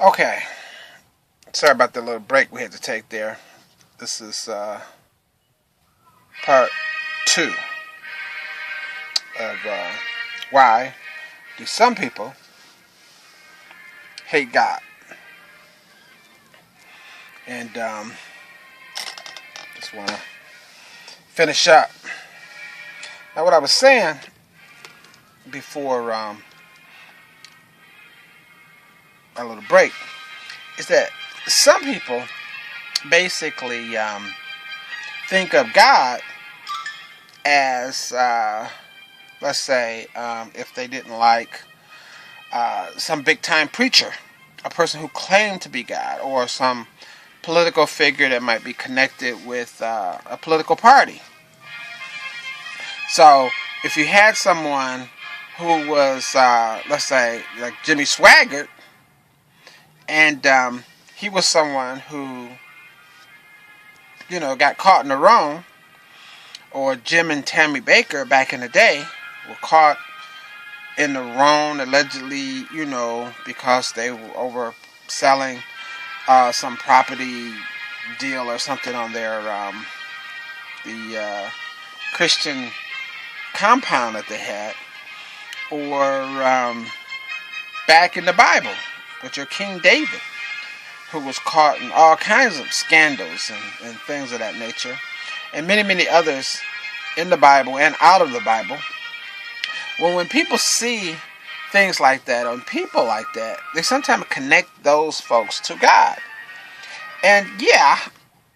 Okay, sorry about the little break we had to take there. This is part two of why do some people hate God. And just want to finish up. Now, what I was saying before a little break is that some people basically think of God as, let's say, if they didn't like some big time preacher, a person who claimed to be God, or some political figure that might be connected with a political party. So, if you had someone who was, let's say, like Jimmy Swaggart, and he was someone who, got caught in the wrong, or Jim and Tammy Baker back in the day were caught in the wrong, allegedly, because they were overselling some property deal or something on their the Christian compound that they had, or back in the Bible with your King David, who was caught in all kinds of scandals and things of that nature, and many, many others in the Bible and out of the Bible. Well, when people see things like that, or people like that, they sometimes connect those folks to God. And yeah,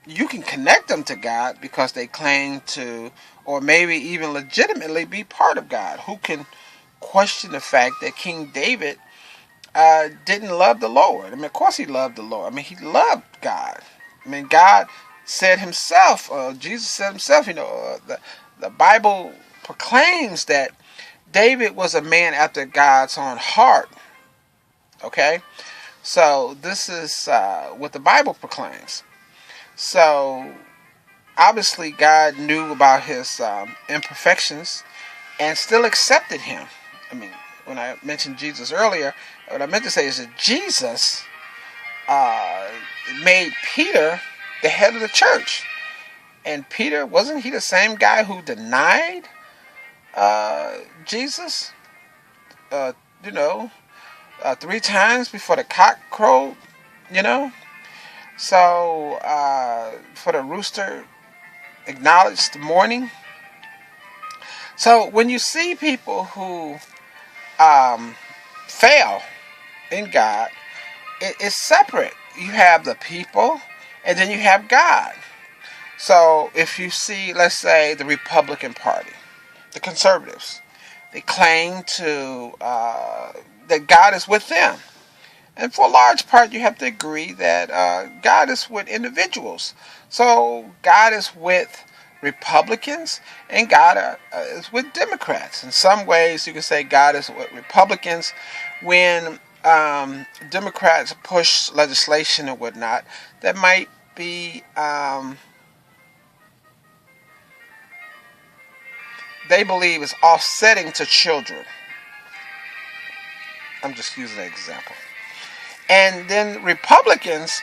you can connect them to God because they claim to, or maybe even legitimately be part of God. Who can question the fact that King David didn't love the Lord? I mean, of course he loved the Lord. I mean, he loved God. I mean, God said himself, Jesus said himself, the Bible proclaims that David was a man after God's own heart. Okay? So, this is what the Bible proclaims. So, obviously, God knew about his imperfections and still accepted him. I mean, when I mentioned Jesus earlier, what I meant to say is that Jesus made Peter the head of the church. And Peter, wasn't he the same guy who denied Jesus? 3 times before the cock crowed, So, for the rooster acknowledged the morning. So, when you see people who fail in God, it's separate. You have the people, and then you have God. So, if you see, let's say, the Republican Party, the conservatives, they claim to that God is with them. And for a large part, you have to agree that God is with individuals. So God is with Republicans, and God is with Democrats. In some ways, you can say God is with Republicans when Democrats push legislation and whatnot that might be they believe is offsetting to children. I'm just using an example. And then Republicans,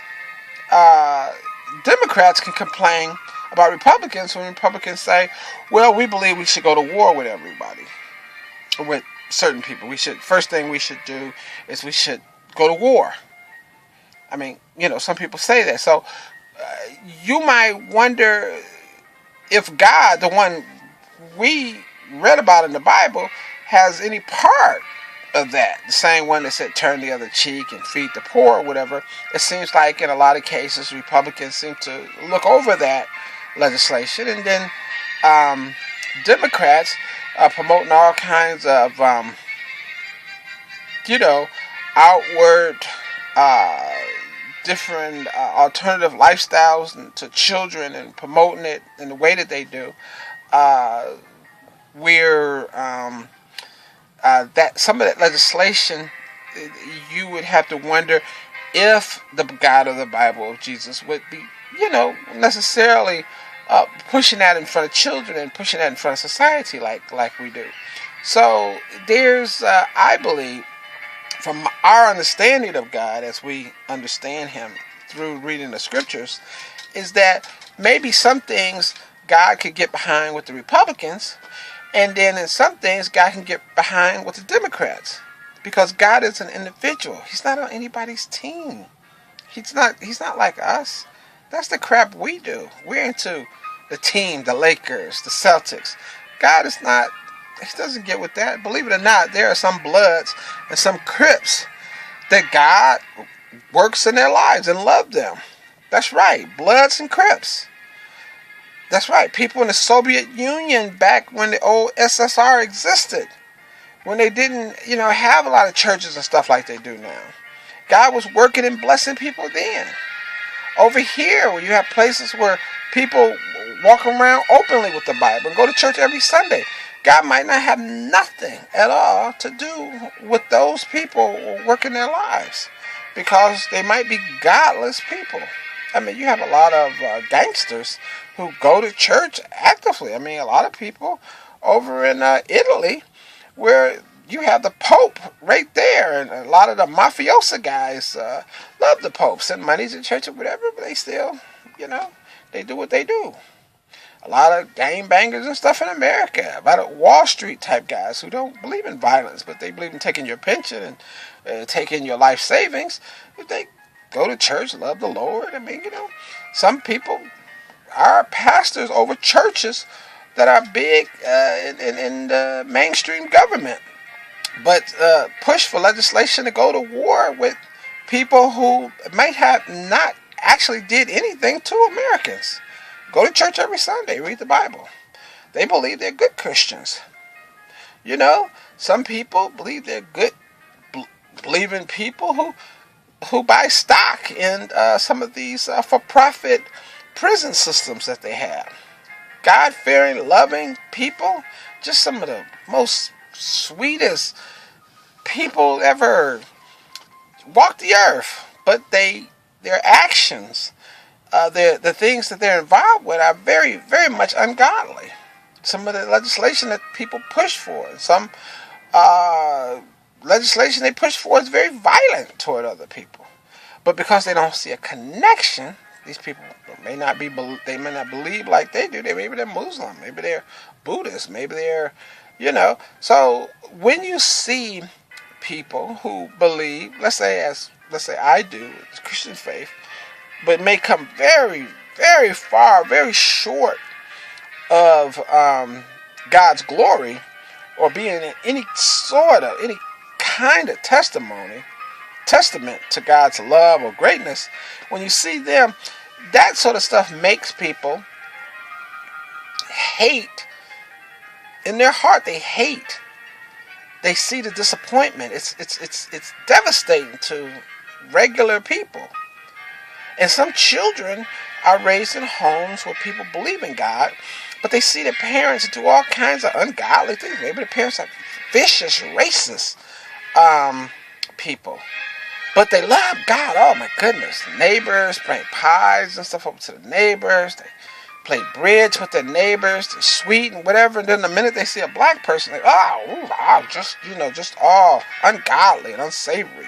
Democrats can complain about Republicans when Republicans say, well, we believe we should go to war with everybody, or with certain people. First thing we should do is we should go to war. I mean, some people say that. So you might wonder if God, the one we read about in the Bible, has any part of that. The same one that said turn the other cheek and feed the poor or whatever. It seems like in a lot of cases Republicans seem to look over that legislation, and then Democrats are promoting all kinds of outward different alternative lifestyles to children, and promoting it in the way that they do. We're that some of that legislation, you would have to wonder if the God of the Bible of Jesus would be, necessarily pushing that in front of children and pushing that in front of society like we do. So there's, I believe, from our understanding of God, as we understand Him through reading the scriptures, is that maybe some things God could get behind with the Republicans, and then in some things God can get behind with the Democrats, because God is an individual. He's not on anybody's team. He's not like us. That's the crap we do. We're into the team, the Lakers, the Celtics. God is not. He doesn't get with that. Believe it or not, there are some Bloods and some Crips that God works in their lives and love them. That's right, Bloods and Crips. That's right, people in the Soviet Union back when the old SSR existed, when they didn't, have a lot of churches and stuff like they do now. God was working and blessing people then. Over here, where you have places where people walk around openly with the Bible and go to church every Sunday, God might not have nothing at all to do with those people working their lives, because they might be godless people. I mean, you have a lot of gangsters who go to church actively. I mean, a lot of people over in Italy, where you have the Pope right there, and a lot of the mafiosa guys love the Pope, send money to church or whatever, but they still, they do what they do. A lot of gangbangers and stuff in America, a lot of Wall Street type guys who don't believe in violence, but they believe in taking your pension and taking your life savings. If they go to church, love the Lord. I mean, some people are pastors over churches that are big in the mainstream government, but push for legislation to go to war with people who might have not actually did anything to Americans. Go to church every Sunday, read the Bible. They believe they're good Christians. Some people believe they're good, believing people who buy stock in some of these for-profit prison systems that they have. God-fearing, loving people, just some of the most sweetest people ever walked the earth. But their actions, the things that they're involved with, are very, very much ungodly. Some of the legislation that people push for, some legislation they push for, is very violent toward other people. But because they don't see a connection, these people may not believe like they do. Maybe they're Muslim, maybe they're Buddhist, maybe they're, So when you see people who believe, let's say I do, it's Christian faith, but may come very, very far, very short of God's glory, or being in any kind of testament to God's love or greatness, when you see them, that sort of stuff makes people hate. In their heart, they hate. They see the disappointment. It's devastating to regular people. And some children are raised in homes where people believe in God, but they see their parents do all kinds of ungodly things. Maybe the parents are vicious, racist people. But they love God. Oh my goodness. Neighbors bring pies and stuff over to the neighbors. They play bridge with their neighbors. They're sweet and whatever. And then the minute they see a black person, just all ungodly and unsavory.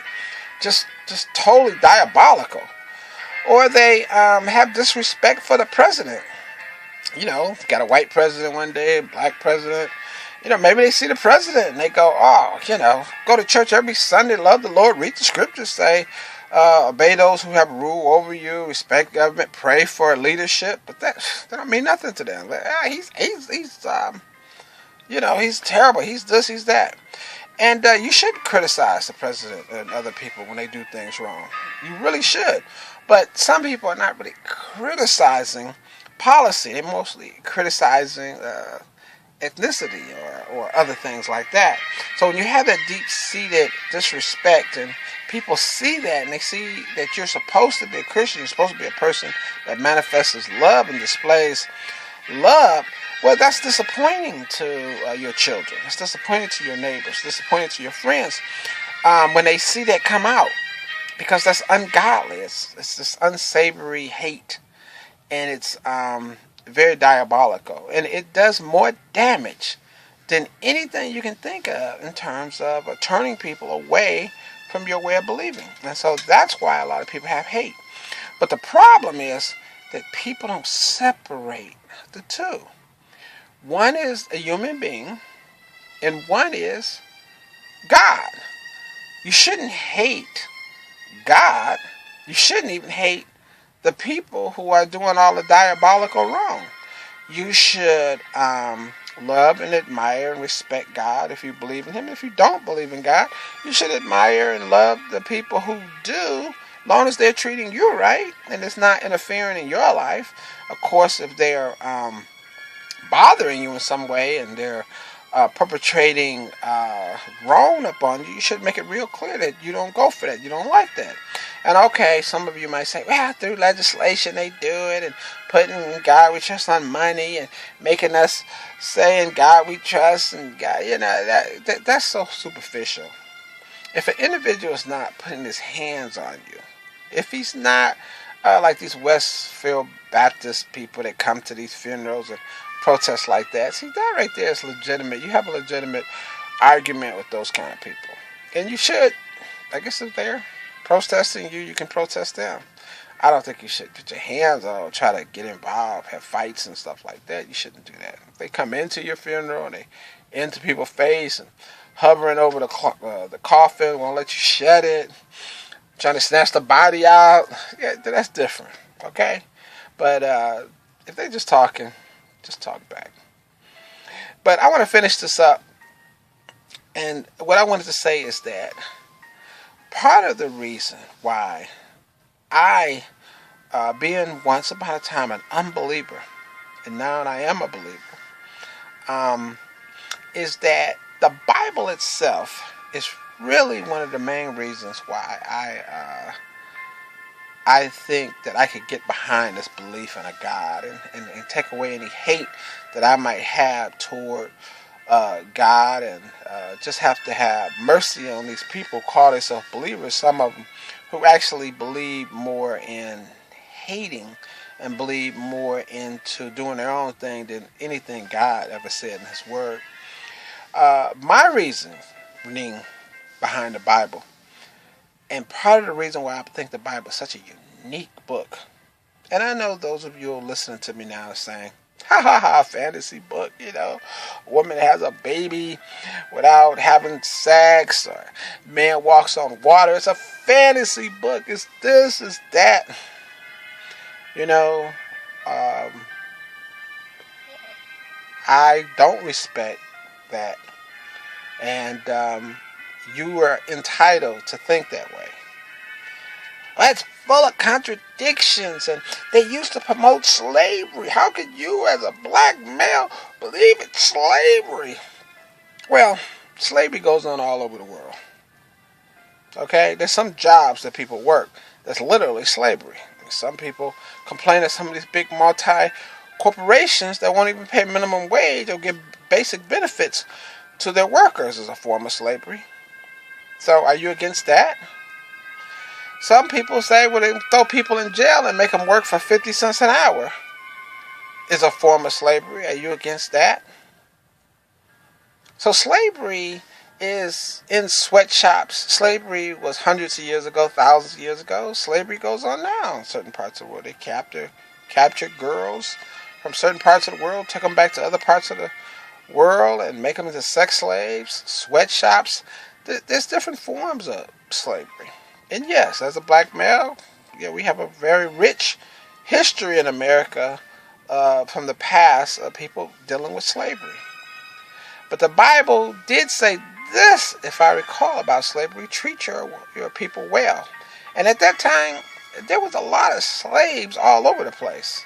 Just totally diabolical. Or they have disrespect for the president. Got a white president one day, a black president. Maybe they see the president and they go, go to church every Sunday, love the Lord, read the scriptures, say, obey those who have rule over you, respect government, pray for leadership. But that don't mean nothing to them. He's terrible. He's this, he's that. And you should criticize the president and other people when they do things wrong. You really should. But some people are not really criticizing policy. They're mostly criticizing ethnicity or other things like that. So when you have that deep-seated disrespect, and people see that, and they see that you're supposed to be a Christian, you're supposed to be a person that manifests love and displays love, well, that's disappointing to your children. It's disappointing to your neighbors. It's disappointing to your friends when they see that come out, because that's ungodly. It's this unsavory hate, and it's very diabolical, and it does more damage than anything you can think of in terms of turning people away from your way of believing. And so that's why a lot of people have hate. But the problem is that people don't separate the two. One is a human being, and one is God. You shouldn't hate God. You shouldn't even hate the people who are doing all the diabolical wrong. You should love and admire and respect God if you believe in Him. If you don't believe in God, you should admire and love the people who do, as long as they're treating you right and it's not interfering in your life. Of course, if they're bothering you in some way and they're perpetrating wrong upon you, you should make it real clear that you don't go for that. You don't like that. And okay, some of you might say, well, through legislation they do it, and putting God we trust on money, and making us say in God we trust, and God, that's so superficial. If an individual is not putting his hands on you, if he's not like these Westfield Baptist people that come to these funerals and protest like that, see, that right there is legitimate. You have a legitimate argument with those kind of people. And you should, I guess if they're protesting you, you can protest them. I don't think you should put your hands on, try to get involved, have fights and stuff like that. You shouldn't do that. If they come into your funeral and they into people's face and hovering over the coffin, won't let you shed it, trying to snatch the body out, yeah, that's different, okay? But if they're just talking, just talk back. But I want to finish this up. And what I wanted to say is that part of the reason why I, being once upon a time an unbeliever, and now I am a believer, is that the Bible itself is really one of the main reasons why I think that I could get behind this belief in a God and take away any hate that I might have toward God, and just have to have mercy on these people who call themselves believers, some of them who actually believe more in hating and believe more into doing their own thing than anything God ever said in His Word. My reasoning behind the Bible, and part of the reason why I think the Bible is such a unique book, and I know those of you listening to me now are saying, ha ha ha, fantasy book, a woman has a baby without having sex, or man walks on water. It's a fantasy book. It's this, it's that. I don't respect that. And you are entitled to think that way. That's full of contradictions, and they used to promote slavery. How could you, as a black male, believe in slavery? Well, slavery goes on all over the world. Okay? There's some jobs that people work that's literally slavery. Some people complain that some of these big multi-corporations that won't even pay minimum wage or give basic benefits to their workers as a form of slavery. So are you against that? Some people say, well, they throw people in jail and make them work for 50 cents an hour is a form of slavery. Are you against that? So slavery is in sweatshops. Slavery was hundreds of years ago, thousands of years ago. Slavery goes on now in certain parts of the world. They captured girls from certain parts of the world, took them back to other parts of the world and make them into sex slaves, sweatshops. There's different forms of slavery. And yes, as a black male, we have a very rich history in America from the past of people dealing with slavery. But the Bible did say this, if I recall, about slavery: treat your people well. And at that time, there was a lot of slaves all over the place.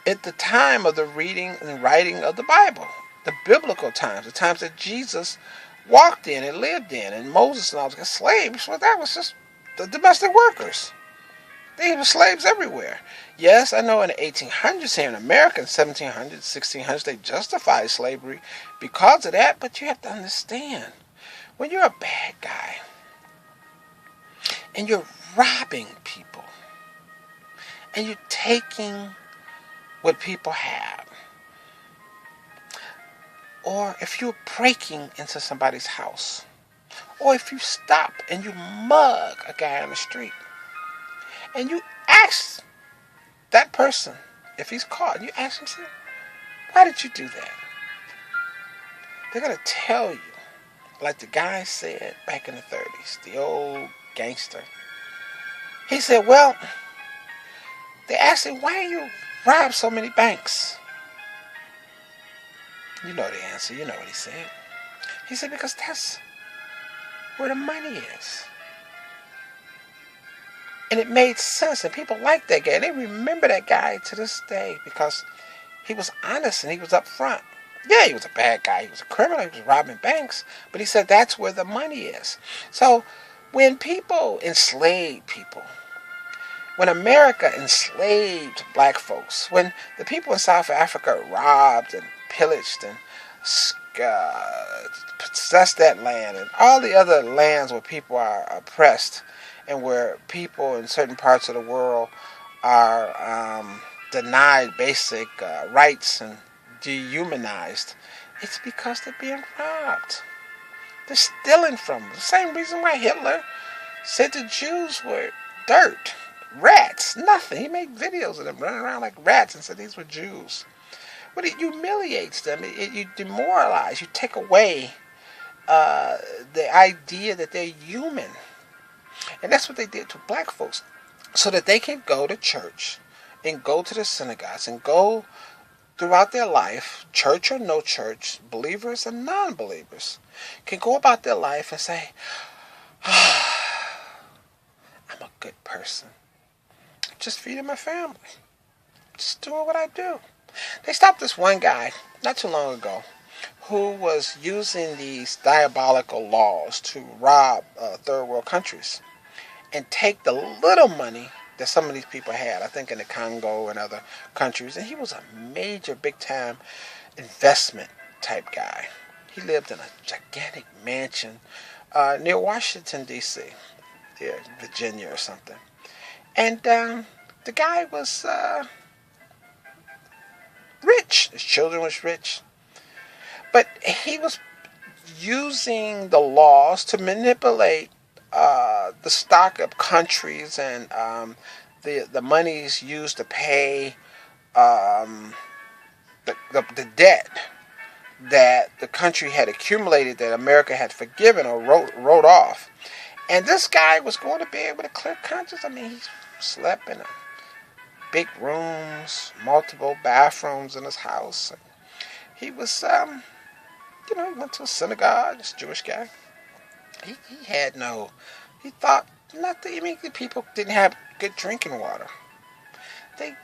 At the time of the reading and writing of the Bible, the biblical times, the times that Jesus walked in and lived in, and Moses and all those slaves, well, that was just the domestic workers. They were slaves everywhere. Yes, I know in the 1800s here in America, in 1700s, 1600s, they justified slavery because of that, but you have to understand, when you're a bad guy and you're robbing people and you're taking what people have, or if you're breaking into somebody's house, Or if you stop and you mug a guy on the street and you ask that person, if he's caught, and you ask him, why did you do that? They're going to tell you, like the guy said back in the 30s, the old gangster. He said, well, they asked him, why you rob so many banks? You know the answer. You know what he said. He said, because that's where the money is. And it made sense, and people liked that guy. And they remember that guy to this day because he was honest and he was up front. Yeah, he was a bad guy. He was a criminal. He was robbing banks. But he said that's where the money is. So when people enslaved people, when America enslaved black folks, when the people in South Africa robbed and pillaged and possessed that land and all the other lands where people are oppressed and where people in certain parts of the world are denied basic rights and dehumanized, it's because they're being robbed. They're stealing from them. The same reason why Hitler said the Jews were dirt, rats, nothing. He made videos of them running around like rats and said these were Jews. But it humiliates them. You demoralize. You take away the idea that they're human. And that's what they did to black folks. So that they can go to church and go to the synagogues and go throughout their life, church or no church, believers and non-believers, can go about their life and say, I'm a good person. Just feeding my family. Just doing what I do. They stopped this one guy not too long ago who was using these diabolical laws to rob third world countries and take the little money that some of these people had, I think in the Congo and other countries. And he was a major, big-time investment type guy. He lived in a gigantic mansion near Washington, D.C., Virginia or something. And the guy was rich. His children was rich. But he was using the laws to manipulate the stock of countries and the monies used to pay the debt that the country had accumulated that America had forgiven or wrote off. And this guy was going to be able to clear conscience. I mean, he slept in big rooms, multiple bathrooms in his house. He was, he went to a synagogue, this Jewish guy. He thought nothing. I mean, the people didn't have good drinking water. They